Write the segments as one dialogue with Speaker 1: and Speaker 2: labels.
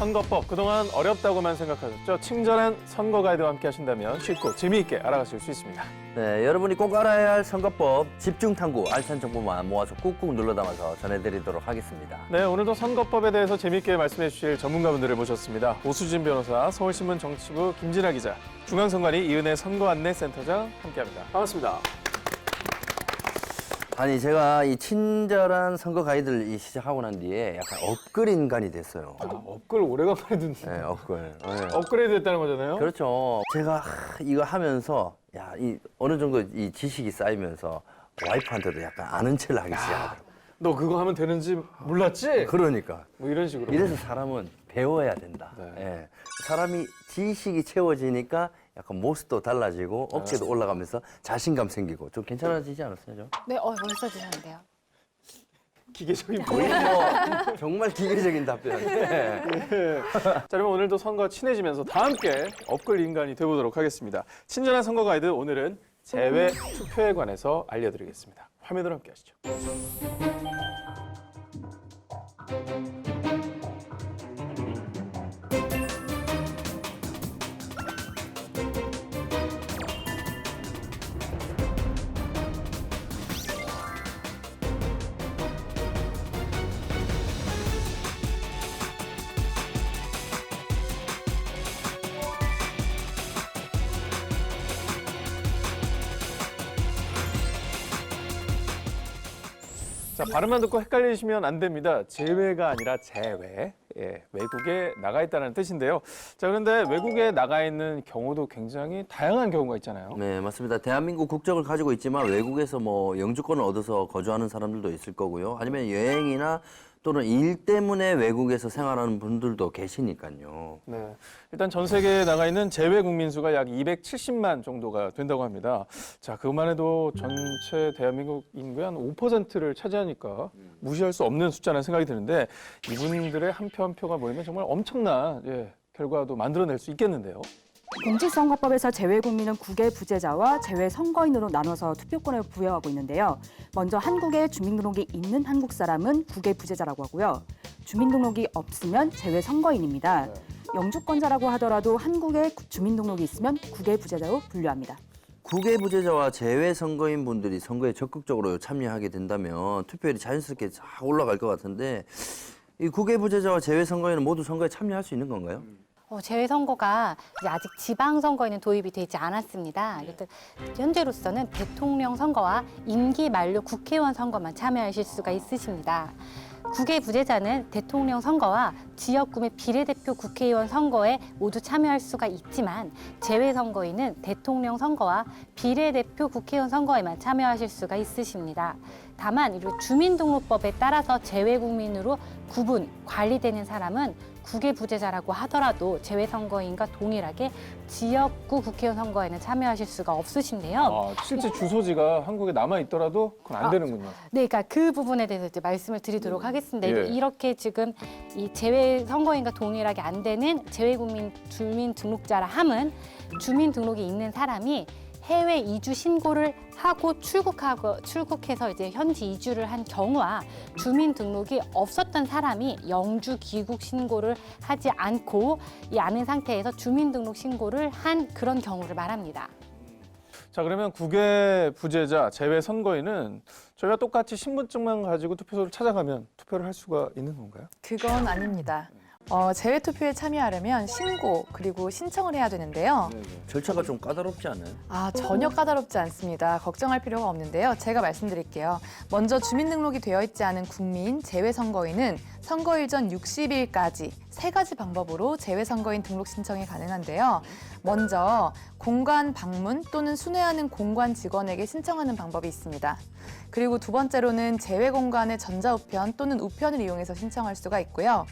Speaker 1: 선거법 그동안 어렵다고만 생각하셨죠? 친절한 선거 가이드와 함께 하신다면 쉽고 재미있게 알아가실 수 있습니다.
Speaker 2: 네, 여러분이 꼭 알아야 할 선거법 집중 탐구 알찬 정보만 모아서 꾹꾹 눌러 담아서 전해드리도록 하겠습니다.
Speaker 1: 네, 오늘도 선거법에 대해서 재미있게 말씀해 주실 전문가분들을 모셨습니다. 오수진 변호사, 서울신문 정치부 김진아 기자, 중앙선관위 이은혜 선거안내센터장 함께합니다. 반갑습니다.
Speaker 2: 아니 제가 이 친절한 선거 가이드를 시작하고 난 뒤에 약간 업글 인간이 됐어요.
Speaker 1: 업글 오래간만에 듣는
Speaker 2: 네, 업글. 네.
Speaker 1: 업그레이드 됐다는 거잖아요.
Speaker 2: 그렇죠. 제가 이거 하면서 이 어느 정도 이 지식이 쌓이면서 와이프한테도 약간 아는 체를 하기 시작하더라고요.
Speaker 1: 너 그거 하면 되는지 몰랐지?
Speaker 2: 그러니까.
Speaker 1: 뭐 이런 식으로.
Speaker 2: 이래서 사람은 배워야 된다.
Speaker 1: 네.
Speaker 2: 예. 사람이 지식이 채워지니까 약간 모습도 달라지고 어깨도 올라가면서 자신감 생기고 좀 괜찮아지지 않았어요, 좀?
Speaker 3: 네, 벌써 드셨는데요.
Speaker 1: 기계적인
Speaker 2: 거의 뭐 정말 기계적인 답변. 네.
Speaker 1: 자, 그러면 오늘도 선거와 친해지면서 다 함께 업글 인간이 되보도록 하겠습니다. 친절한 선거 가이드, 오늘은 재외 투표에 관해서 알려드리겠습니다. 화면으로 함께 하시죠. 자, 발음만 듣고 헷갈리시면 안 됩니다. 재외가 아니라 재외. 예, 외국에 나가 있다는 뜻인데요. 자, 그런데 외국에 나가 있는 경우도 굉장히 다양한 경우가 있잖아요.
Speaker 2: 네, 맞습니다. 대한민국 국적을 가지고 있지만 외국에서 뭐 영주권을 얻어서 거주하는 사람들도 있을 거고요. 아니면 여행이나 또는 일 때문에 외국에서 생활하는 분들도 계시니까요.
Speaker 1: 네, 일단 전 세계에 나가 있는 재외 국민 수가 약 270만 정도가 된다고 합니다. 자, 그것만 해도 전체 대한민국 인구의 한 5%를 차지하니까 무시할 수 없는 숫자라는 생각이 드는데 이분들의 한 표 한 표가 모이면 정말 엄청난 결과도 만들어낼 수 있겠는데요.
Speaker 4: 공직선거법에서 재외국민은 국외 부재자와 재외 선거인으로 나눠서 투표권을 부여하고 있는데요. 먼저 한국에 주민등록이 있는 한국 사람은 국외 부재자라고 하고요. 주민등록이 없으면 재외 선거인입니다. 영주권자라고 하더라도 한국에 주민등록이 있으면 국외 부재자로 분류합니다.
Speaker 2: 국외 부재자와 재외 선거인 분들이 선거에 적극적으로 참여하게 된다면 투표율이 자연스럽게 쫙 올라갈 것 같은데 이 국외 부재자와 재외 선거인은 모두 선거에 참여할 수 있는 건가요?
Speaker 3: 재외선거가 이제 아직 지방선거에는 도입이 되지 않았습니다. 그래서 현재로서는 대통령 선거와 임기 만료 국회의원 선거만 참여하실 수가 있으십니다. 국외 부재자는 대통령 선거와 지역구의 비례대표 국회의원 선거에 모두 참여할 수가 있지만 재외 선거인은 대통령 선거와 비례대표 국회의원 선거에만 참여하실 수가 있으십니다. 다만 주민등록법에 따라서 재외국민으로 구분, 관리되는 사람은 국외 부재자라고 하더라도 재외 선거인과 동일하게 지역구 국회의원 선거에는 참여하실 수가 없으신데요.
Speaker 1: 실제 주소지가 한국에 남아 있더라도 그건 안 되는군요.
Speaker 3: 네, 그러니까 그 부분에 대해서 이제 말씀을 드리도록 하겠습니다.
Speaker 1: 예.
Speaker 3: 이렇게 지금 이 재외 선거인과 동일하게 안 되는 재외국민 주민등록자라 함은 주민등록이 있는 사람이 해외 이주 신고를 하고 출국해서 이제 현지 이주를 한 경우와 주민등록이 없었던 사람이 영주 귀국 신고를 하지 않고 이 않은 상태에서 주민등록 신고를 한 그런 경우를 말합니다.
Speaker 1: 자, 그러면 국외 부재자, 재외 선거인은 저희가 똑같이 신분증만 가지고 투표소를 찾아가면 투표를 할 수가 있는 건가요?
Speaker 5: 그건 아닙니다. 재외 투표에 참여하려면 신고 그리고 신청을 해야 되는데요.
Speaker 2: 절차가 좀 까다롭지 않아요?
Speaker 5: 전혀 까다롭지 않습니다. 걱정할 필요가 없는데요. 제가 말씀드릴게요. 먼저 주민등록이 되어 있지 않은 국민 재외 선거인은 선거일 전 60일까지 세 가지 방법으로 재외 선거인 등록 신청이 가능한데요. 먼저 공관 방문 또는 순회하는 공관 직원에게 신청하는 방법이 있습니다. 그리고 두 번째로는 재외 공간의 전자우편 또는 우편을 이용해서 신청할 수가 있고요.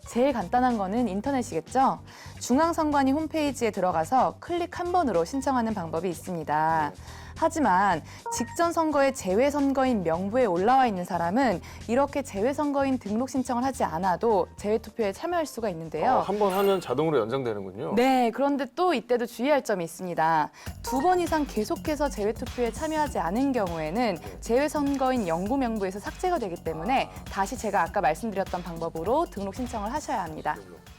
Speaker 5: 제일 간단한 거는 인터넷이겠죠. 중앙선관위 홈페이지에 들어가서 클릭 한 번으로 신청하는 방법이 있습니다. 하지만 직전 선거에 재외 선거인 명부에 올라와 있는 사람은 이렇게 재외 선거인 등록 신청을 하지 않아도 재외 투표에 참여할 수가 있는데요.
Speaker 1: 한 번 하면 자동으로 연장되는군요.
Speaker 5: 네, 그런데 또 이때도 주의할 점이 있습니다. 2번 이상 계속해서 재외 투표에 참여하지 않은 경우에는 재외 선거인 영구 명부에서 삭제가 되기 때문에 다시 제가 아까 말씀드렸던 방법으로 등록 신청을 하셔야 합니다.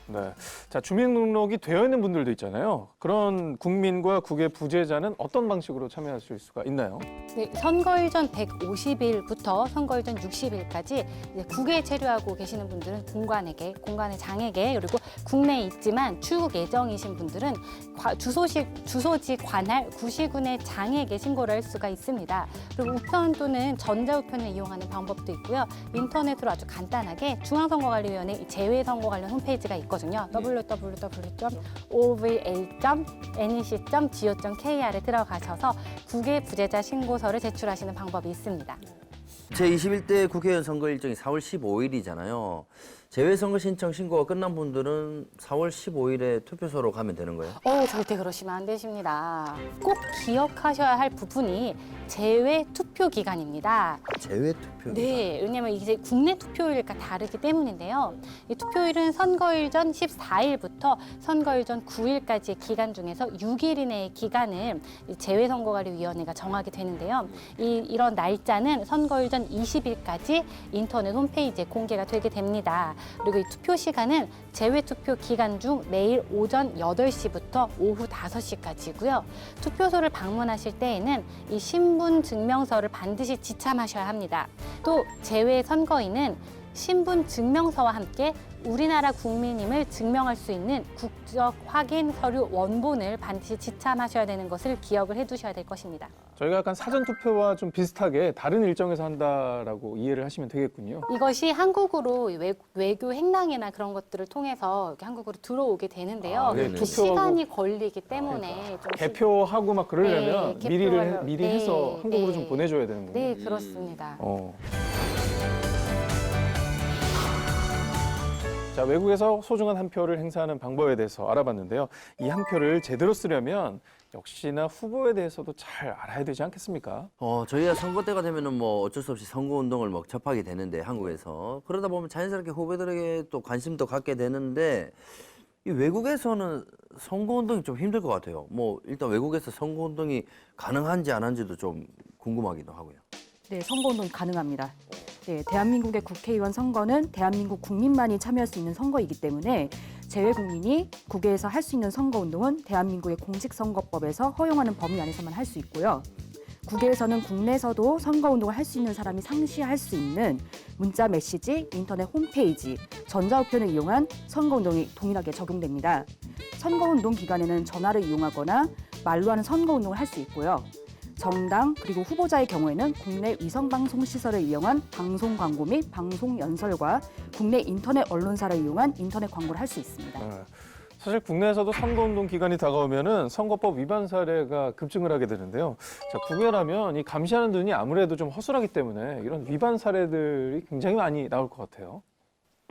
Speaker 1: 네. 자, 주민등록이 되어 있는 분들도 있잖아요. 그런 국민과 국외 부재자는 어떤 방식으로 참여하실 수가 있나요?
Speaker 3: 네, 선거일 전 150일부터 선거일 전 60일까지 국외에 체류하고 계시는 분들은 공관의 장에게 그리고 국내에 있지만 출국 예정이신 분들은 주소지 관할 구시군의 장에게 신고를 할 수가 있습니다. 그리고 우편 또는 전자우편을 이용하는 방법도 있고요. 인터넷으로 아주 간단하게 중앙선거관리위원회 재외선거 관련 홈페이지가 있거든요. www.ova.nec.go.kr에 들어가셔서 국외 부재자 신고서를 제출하시는 방법이 있습니다.
Speaker 2: 제21대 국회의원 선거 일정이 4월 15일이잖아요. 재외선거 신청 신고가 끝난 분들은 4월 15일에 투표소로 가면 되는 거예요?
Speaker 3: 절대 그러시면 안 되십니다. 꼭 기억하셔야 할 부분이 재외 투표 기간입니다.
Speaker 2: 재외 투표.
Speaker 3: 네, 왜냐하면 이게 국내 투표일과 다르기 때문인데요. 이 투표일은 선거일 전 14일부터 선거일 전 9일까지의 기간 중에서 6일 이내의 기간을 재외선거관리위원회가 정하게 되는데요. 이런 날짜는 선거일 전 20일까지 인터넷 홈페이지에 공개가 되게 됩니다. 그리고 이 투표 시간은 재외 투표 기간 중 매일 오전 8시부터 오후 5시까지고요. 투표소를 방문하실 때에는 이 신분 증명서를 반드시 지참하셔야 합니다. 또 재외 선거인은 신분 증명서와 함께 우리나라 국민임을 증명할 수 있는 국적 확인 서류 원본을 반드시 지참하셔야 되는 것을 기억을 해두셔야 될 것입니다.
Speaker 1: 저희가 약간 사전투표와 좀 비슷하게 다른 일정에서 한다라고 이해를 하시면 되겠군요.
Speaker 3: 이것이 한국으로 외교 행랑이나 그런 것들을 통해서 이렇게 한국으로 들어오게 되는데요.
Speaker 1: 네,
Speaker 3: 그
Speaker 1: 투표하고-
Speaker 3: 시간이 걸리기 때문에 좀
Speaker 1: 개표하고 막 그러려면
Speaker 3: 네,
Speaker 1: 미리
Speaker 3: 네,
Speaker 1: 해서 한국으로
Speaker 3: 네.
Speaker 1: 좀 보내줘야 되는군요.
Speaker 3: 네, 그렇습니다.
Speaker 1: 자, 외국에서 소중한 한 표를 행사하는 방법에 대해서 알아봤는데요. 이 한 표를 제대로 쓰려면 역시나 후보에 대해서도 잘 알아야 되지 않겠습니까?
Speaker 2: 저희가 선거 때가 되면은 뭐 어쩔 수 없이 선거 운동을 막 접하게 되는데 한국에서 그러다 보면 자연스럽게 후보들에게 또 관심도 갖게 되는데 이 외국에서는 선거 운동이 좀 힘들 것 같아요. 뭐 일단 외국에서 선거 운동이 가능한지 안 한지도 좀 궁금하기도 하고요.
Speaker 4: 네, 선거운동이 가능합니다. 네, 대한민국의 국회의원 선거는 대한민국 국민만이 참여할 수 있는 선거이기 때문에 재외 국민이 국외에서 할 수 있는 선거운동은 대한민국의 공직선거법에서 허용하는 범위 안에서만 할 수 있고요. 국외에서는 국내에서도 선거운동을 할 수 있는 사람이 상시할 수 있는 문자 메시지, 인터넷 홈페이지, 전자우편을 이용한 선거운동이 동일하게 적용됩니다. 선거운동 기간에는 전화를 이용하거나 말로 하는 선거운동을 할 수 있고요. 정당 그리고 후보자의 경우에는 국내 위성방송 시설을 이용한 방송 광고 및 방송 연설과 국내 인터넷 언론사를 이용한 인터넷 광고를 할 수 있습니다.
Speaker 1: 사실 국내에서도 선거운동 기간이 다가오면은 선거법 위반 사례가 급증을 하게 되는데요. 자, 국외라면 이 감시하는 눈이 아무래도 좀 허술하기 때문에 이런 위반 사례들이 굉장히 많이 나올 것 같아요.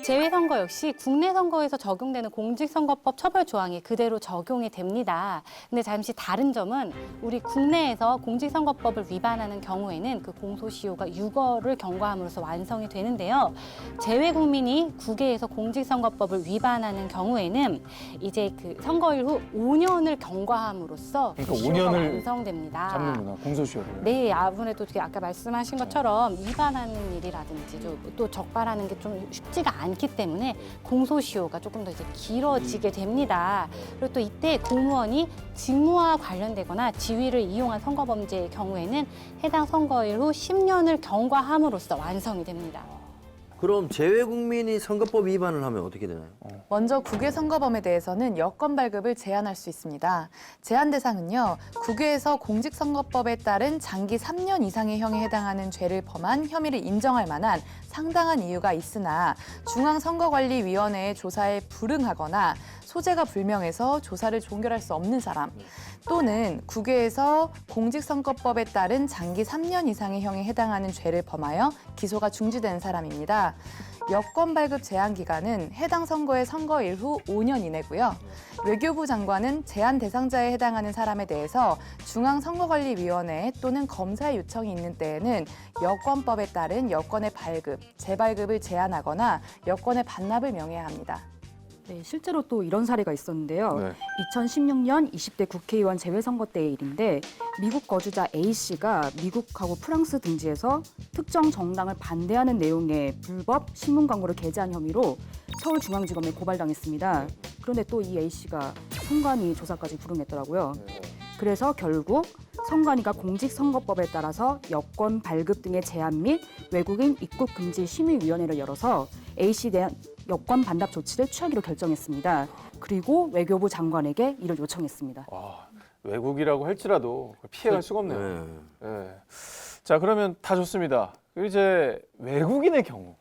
Speaker 3: 재외선거 역시 국내 선거에서 적용되는 공직선거법 처벌 조항이 그대로 적용이 됩니다. 근데 잠시 다른 점은 우리 국내에서 공직선거법을 위반하는 경우에는 그 공소시효가 6월을 경과함으로써 완성이 되는데요. 재외 국민이 국외에서 공직선거법을 위반하는 경우에는 이제 그 선거일 후 5년을 경과함으로써
Speaker 1: 그러니까
Speaker 3: 시효가
Speaker 1: 5년을
Speaker 3: 완성됩니다.
Speaker 1: 잡는구나, 공소시효를.
Speaker 3: 네, 아무래도 아까 말씀하신 것처럼 위반하는 일이라든지 또 적발하는 게 좀 쉽지가 않기 때문에 공소시효가 조금 더 이제 길어지게 됩니다. 그리고 또 이때 공무원이 직무와 관련되거나 지위를 이용한 선거범죄의 경우에는 해당 선거일 후 10년을 경과함으로써 완성이 됩니다.
Speaker 2: 그럼 재외 국민이 선거법 위반을 하면 어떻게 되나요?
Speaker 5: 먼저 국외 선거범에 대해서는 여권 발급을 제한할 수 있습니다. 제한 대상은요, 국외에서 공직선거법에 따른 장기 3년 이상의 형에 해당하는 죄를 범한 혐의를 인정할 만한 상당한 이유가 있으나 중앙선거관리위원회의 조사에 불응하거나 소재가 불명해서 조사를 종결할 수 없는 사람, 또는 국외에서 공직선거법에 따른 장기 3년 이상의 형에 해당하는 죄를 범하여 기소가 중지된 사람입니다. 여권 발급 제한 기간은 해당 선거의 선거일 후 5년 이내고요. 외교부 장관은 제한 대상자에 해당하는 사람에 대해서 중앙선거관리위원회 또는 검사의 요청이 있는 때에는 여권법에 따른 여권의 발급, 재발급을 제한하거나 여권의 반납을 명해야 합니다.
Speaker 4: 네, 실제로 또 이런 사례가 있었는데요.
Speaker 1: 네.
Speaker 4: 2016년 20대 국회의원 재외선거 때의 일인데 미국 거주자 A씨가 미국하고 프랑스 등지에서 특정 정당을 반대하는 내용의 불법 신문 광고를 게재한 혐의로 서울중앙지검에 고발당했습니다. 그런데 또 이 A씨가 선관위 조사까지 불응했더라고요. 그래서 결국 선관위가 공직선거법에 따라서 여권 발급 등의 제한 및 외국인 입국 금지 심의위원회를 열어서 A씨에 대한 여권 반납 조치를 취하기로 결정했습니다. 그리고 외교부 장관에게 이를 요청했습니다.
Speaker 1: 와, 외국이라고 할지라도 피해갈 수가 없네요.
Speaker 2: 네.
Speaker 1: 예. 자, 그러면 다 좋습니다. 그리고 이제 외국인의 경우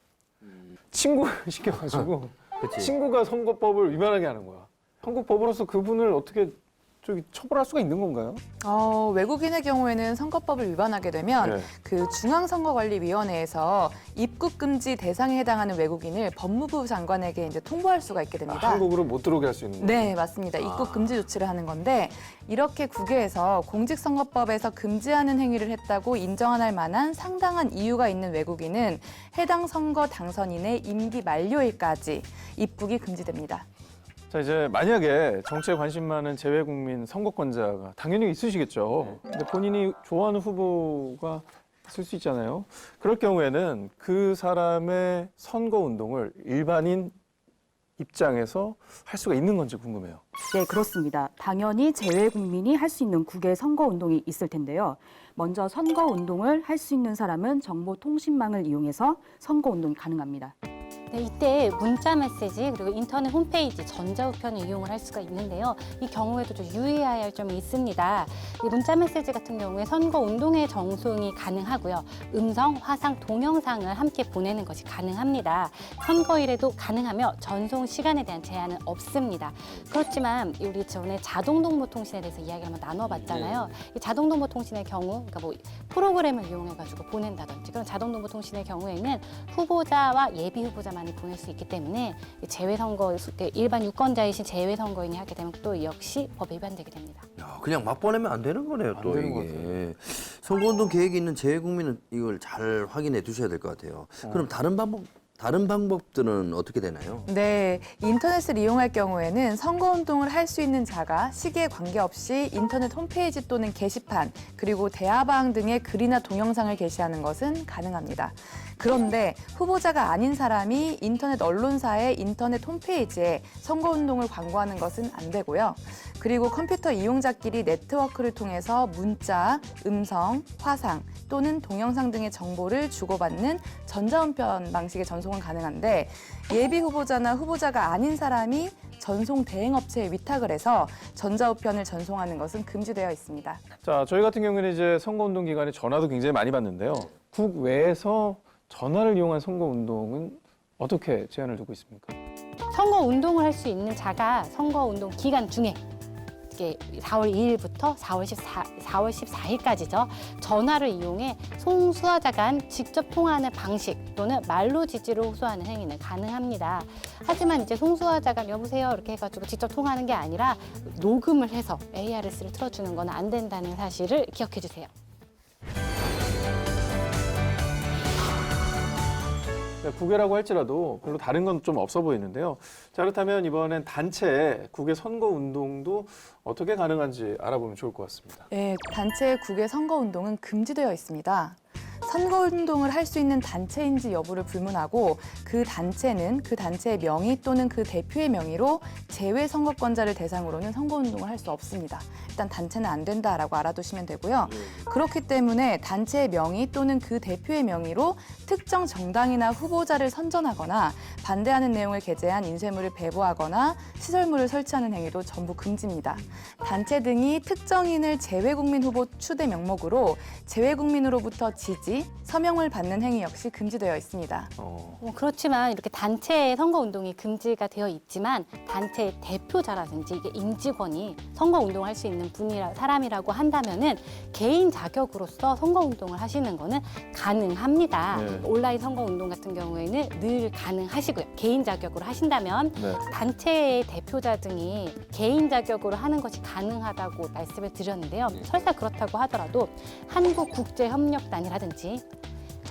Speaker 1: 친구가 시켜가지고
Speaker 2: 그치.
Speaker 1: 친구가 선거법을 위반하게 하는 거야. 한국 법으로서 그분을 어떻게 처벌할 수가 있는 건가요?
Speaker 5: 외국인의 경우에는 선거법을 위반하게 되면
Speaker 1: 네.
Speaker 5: 그 중앙선거관리위원회에서 입국 금지 대상에 해당하는 외국인을 법무부 장관에게 이제 통보할 수가 있게 됩니다.
Speaker 1: 한국으로 못 들어오게 할 수 있는 거예요.
Speaker 5: 네, 맞습니다. 입국 금지 조치를 하는 건데 이렇게 국외에서 공직선거법에서 금지하는 행위를 했다고 인정할 만한 상당한 이유가 있는 외국인은 해당 선거 당선인의 임기 만료일까지 입국이 금지됩니다.
Speaker 1: 자, 이제 만약에 정치에 관심 많은 재외국민 선거권자가 당연히 있으시겠죠. 근데 본인이 좋아하는 후보가 있을 수 있잖아요. 그럴 경우에는 그 사람의 선거운동을 일반인 입장에서 할 수가 있는 건지 궁금해요.
Speaker 4: 네, 그렇습니다. 당연히 재외국민이 할 수 있는 국외 선거운동이 있을 텐데요. 먼저 선거운동을 할 수 있는 사람은 정보통신망을 이용해서 선거운동이 가능합니다.
Speaker 3: 네, 이때 문자 메시지 그리고 인터넷 홈페이지 전자우편을 이용을 할 수가 있는데요. 이 경우에도 좀 유의해야 할 점이 있습니다. 이 문자 메시지 같은 경우에 선거 운동의 전송이 가능하고요. 음성, 화상, 동영상을 함께 보내는 것이 가능합니다. 선거일에도 가능하며 전송 시간에 대한 제한은 없습니다. 그렇지만 우리 전에 자동동보통신에 대해서 이야기를 한번 나눠봤잖아요. 이 자동동보통신의 경우, 그러니까 뭐 프로그램을 이용해가지고 보낸다든지 그런 자동동보통신의 경우에는 후보자와 예비 후보자만 보낼 수 있기 때문에 재외선거 일반 유권자이신 재외선거인이 하게 되면 또 역시 법에 위반되게 됩니다.
Speaker 2: 야, 그냥 막 보내면 안 되는 거네요, 또
Speaker 1: 안 되는 것
Speaker 2: 이게. 선거운동 계획이 있는 재외국민은 이걸 잘 확인해 두셔야 될 것 같아요. 그럼 다른 방법들은 어떻게 되나요?
Speaker 5: 네, 인터넷을 이용할 경우에는 선거운동을 할 수 있는 자가 시기에 관계없이 인터넷 홈페이지 또는 게시판, 그리고 대화방 등의 글이나 동영상을 게시하는 것은 가능합니다. 그런데 후보자가 아닌 사람이 인터넷 언론사의 인터넷 홈페이지에 선거운동을 광고하는 것은 안 되고요. 그리고 컴퓨터 이용자끼리 네트워크를 통해서 문자, 음성, 화상 또는 동영상 등의 정보를 주고받는 전자우편 방식의 전송은 가능한데 예비 후보자나 후보자가 아닌 사람이 전송 대행업체에 위탁을 해서 전자우편을 전송하는 것은 금지되어 있습니다.
Speaker 1: 자, 저희 같은 경우에는 이제 선거운동 기간에 전화도 굉장히 많이 받는데요. 국외에서 전화를 이용한 선거운동은 어떻게 제한을 두고 있습니까?
Speaker 3: 선거 운동을 할 수 있는 자가 선거 운동 기간 중에 이게 4월 2일부터 4월 14일까지죠. 전화를 이용해 송수화자 간 직접 통화하는 방식 또는 말로 지지를 호소하는 행위는 가능합니다. 하지만 이제 송수화자 간 여보세요 이렇게 해가지고 직접 통화하는 게 아니라 녹음을 해서 ARS를 틀어주는 건 안 된다는 사실을 기억해 주세요.
Speaker 1: 국외라고 할지라도 별로 다른 건 좀 없어 보이는데요. 자, 그렇다면 이번엔 단체 국외 선거 운동도 어떻게 가능한지 알아보면 좋을 것 같습니다.
Speaker 5: 네, 단체 국외 선거운동은 금지되어 있습니다. 선거운동을 할 수 있는 단체인지 여부를 불문하고 그 단체는 그 단체의 명의 또는 그 대표의 명의로 재외 선거권자를 대상으로는 선거운동을 할 수 없습니다. 일단 단체는 안 된다라고 알아두시면 되고요. 그렇기 때문에 단체의 명의 또는 그 대표의 명의로 특정 정당이나 후보자를 선전하거나 반대하는 내용을 게재한 인쇄물을 배부하거나 시설물을 설치하는 행위도 전부 금지입니다. 단체 등이 특정인을 재외국민 후보 추대 명목으로 재외국민으로부터 지지, 서명을 받는 행위 역시 금지되어 있습니다.
Speaker 3: 그렇지만 이렇게 단체의 선거운동이 금지가 되어 있지만 단체의 대표자라든지 이게 임직원이 선거운동을 할 수 있는 사람이라고 한다면은 개인 자격으로서 선거운동을 하시는 거는 가능합니다.
Speaker 1: 네.
Speaker 3: 온라인 선거운동 같은 경우에는 늘 가능하시고요. 개인 자격으로 하신다면
Speaker 1: 네.
Speaker 3: 단체의 대표자 등이 개인 자격으로 하는 것이 가능하다고 말씀을 드렸는데요. 설사 그렇다고 하더라도 한국국제협력단이라든지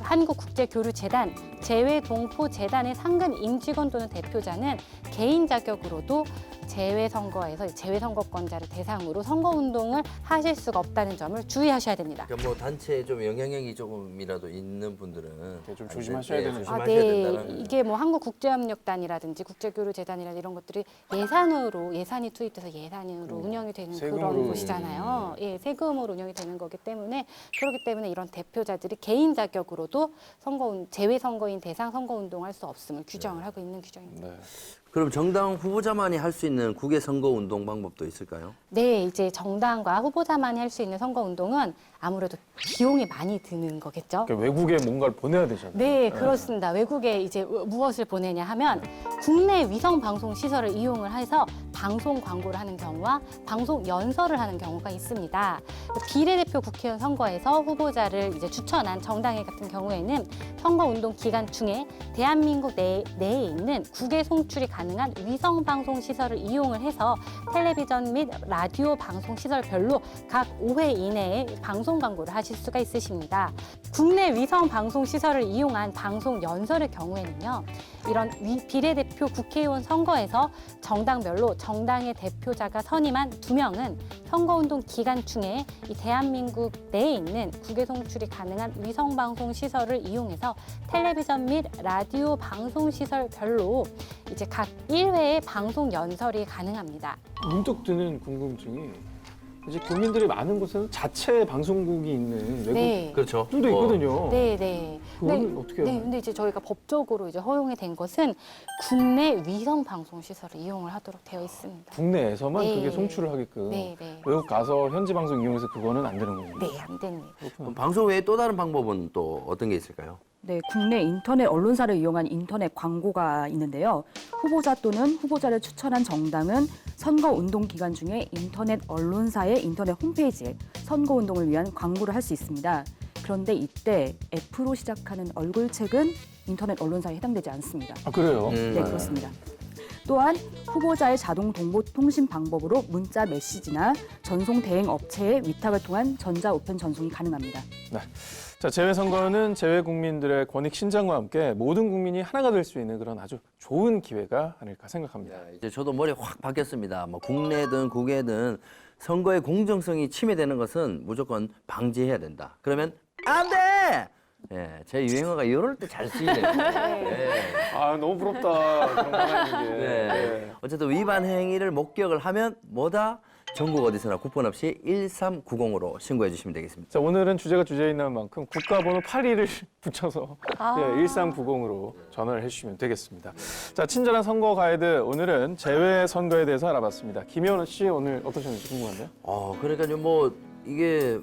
Speaker 3: 한국국제교류재단, 재외동포재단의 상근 임직원 또는 대표자는 개인 자격으로도 재외선거에서 재외선거권자를 대상으로 선거운동을 하실 수가 없다는 점을 주의하셔야 됩니다.
Speaker 2: 그러니까 뭐 단체에 좀 영향력이 조금이라도 있는 분들은
Speaker 1: 좀 조심하셔야 되는
Speaker 2: 조심하셔야
Speaker 3: 네.
Speaker 2: 된다는.
Speaker 3: 이게 뭐 한국국제협력단이라든지 국제교류재단이라든지 이런 것들이 예산이 투입돼서 예산으로 운영이 되는
Speaker 1: 세금으로.
Speaker 3: 그런 곳이잖아요. 예, 세금으로 운영이 되는 거기 때문에 그렇기 때문에 이런 대표자들이 개인 자격으로도 재외선거인 대상 선거운동할 수 없음을 규정을 하고 있는 규정입니다.
Speaker 1: 네.
Speaker 2: 그럼 정당 후보자만이 할 수 있는 국외 선거 운동 방법도 있을까요?
Speaker 3: 네, 이제 정당과 후보자만이 할 수 있는 선거운동은 아무래도 비용이 많이 드는 거겠죠.
Speaker 1: 그러니까 외국에 뭔가를 보내야 되잖아요.
Speaker 3: 네, 그렇습니다. 외국에 이제 무엇을 보내냐 하면 국내 위성 방송 시설을 이용을 해서 방송 광고를 하는 경우와 방송 연설을 하는 경우가 있습니다. 비례대표 국회의원 선거에서 후보자를 이제 추천한 정당회 같은 경우에는 선거운동 기간 중에 대한민국 내에 있는 국외 송출이 가능한 위성 방송 시설을 이용을 해서 텔레비전 및 라디오 방송 시설별로 각 5회 이내에 방송 광고를 하실 수가 있으십니다. 국내 위성 방송 시설을 이용한 방송 연설의 경우에는요. 이런 비례대표 국회의원 선거에서 정당별로 정당의 대표자가 선임한 2명은 선거운동 기간 중에 이 대한민국 내에 있는 국외 송출이 가능한 위성 방송 시설을 이용해서 텔레비전 및 라디오 방송 시설별로 이제 각 1회의 방송 연설이 가능합니다.
Speaker 1: 문득 드는 궁금증이 이제 교민들이 많은 곳에는 자체 방송국이 있는 외국들도
Speaker 3: 네.
Speaker 2: 그렇죠.
Speaker 1: 있거든요.
Speaker 3: 네, 네.
Speaker 1: 그건 어떻게 해요?
Speaker 3: 네, 근데 이제 저희가 법적으로 이제 허용이 된 것은 국내 위성 방송 시설을 이용을 하도록 되어 있습니다.
Speaker 1: 국내에서만
Speaker 3: 네.
Speaker 1: 그게 송출을 하게끔
Speaker 3: 네, 네.
Speaker 1: 외국 가서 현지 방송 이용해서 그거는 안 되는군요.
Speaker 3: 네, 안 됩니다.
Speaker 2: 그럼 방송 외에 또 다른 방법은 또 어떤 게 있을까요?
Speaker 4: 네, 국내 인터넷 언론사를 이용한 인터넷 광고가 있는데요. 후보자 또는 후보자를 추천한 정당은 선거운동 기간 중에 인터넷 언론사의 인터넷 홈페이지에 선거운동을 위한 광고를 할 수 있습니다. 그런데 이때 F로 시작하는 얼굴책은 인터넷 언론사에 해당되지 않습니다.
Speaker 1: 아 그래요?
Speaker 4: 네, 그렇습니다. 또한 후보자의 자동 동보 통신 방법으로 문자 메시지나 전송 대행 업체의 위탁을 통한 전자 우편 전송이 가능합니다.
Speaker 1: 자, 재외선거는 재외국민들의 권익 신장과 함께 모든 국민이 하나가 될 수 있는 그런 아주 좋은 기회가 아닐까 생각합니다.
Speaker 2: 이제 저도 머리 확 바뀌었습니다. 뭐 국내든 국외든 선거의 공정성이 침해되는 것은 무조건 방지해야 된다. 그러면 안 돼! 예, 제 유행어가 이럴 때 잘 쓰이네요. 네.
Speaker 1: 아 너무 부럽다 그런 거 하는 게.
Speaker 2: 네. 어쨌든 위반 행위를 목격을 하면 뭐다? 전국 어디서나 쿠폰 없이 1390으로 신고해 주시면 되겠습니다.
Speaker 1: 자, 오늘은 주제가 주제인 만큼 국가번호 82를 붙여서 1390으로 전화를 해주시면 되겠습니다. 자, 친절한 선거 가이드 오늘은 재외 선거에 대해서 알아봤습니다. 김현우 씨 오늘 어떠셨는지 궁금한데요?
Speaker 2: 그러니까요, 뭐 이게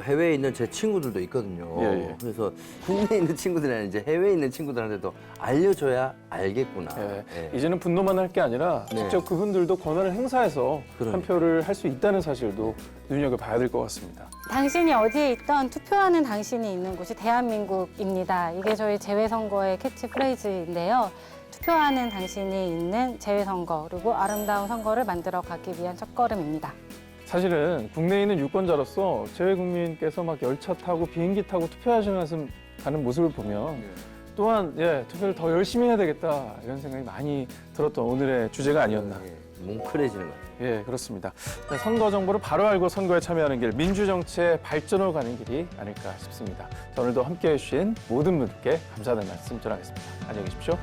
Speaker 2: 해외에 있는 제 친구들도 있거든요.
Speaker 1: 예.
Speaker 2: 그래서 국내에 있는 친구들이 아니라 이제 해외에 있는 친구들한테도 알려줘야 알겠구나.
Speaker 1: 예.
Speaker 2: 예.
Speaker 1: 이제는 분노만 할 게 아니라
Speaker 2: 네.
Speaker 1: 직접 그분들도 권한을 행사해서
Speaker 2: 그러니까.
Speaker 1: 한 표를 할 수 있다는 사실도 눈여겨봐야 될 것 같습니다.
Speaker 3: 당신이 어디에 있던 투표하는 당신이 있는 곳이 대한민국입니다. 이게 저희 재외선거의 캐치프레이즈인데요. 투표하는 당신이 있는 재외선거 그리고 아름다운 선거를 만들어가기 위한 첫걸음입니다.
Speaker 1: 사실은 국내에 있는 유권자로서 재외국민께서 막 열차 타고 비행기 타고 투표하시는 가는 모습을 보면 또한 투표를 더 열심히 해야 되겠다 이런 생각이 많이 들었던 오늘의 주제가 아니었나.
Speaker 2: 뭉클해지는 거예요.
Speaker 1: 예, 그렇습니다. 선거 정보를 바로 알고 선거에 참여하는 길, 민주정치의 발전으로 가는 길이 아닐까 싶습니다. 자, 오늘도 함께해 주신 모든 분들께 감사하는 말씀 전하겠습니다. 안녕히 계십시오.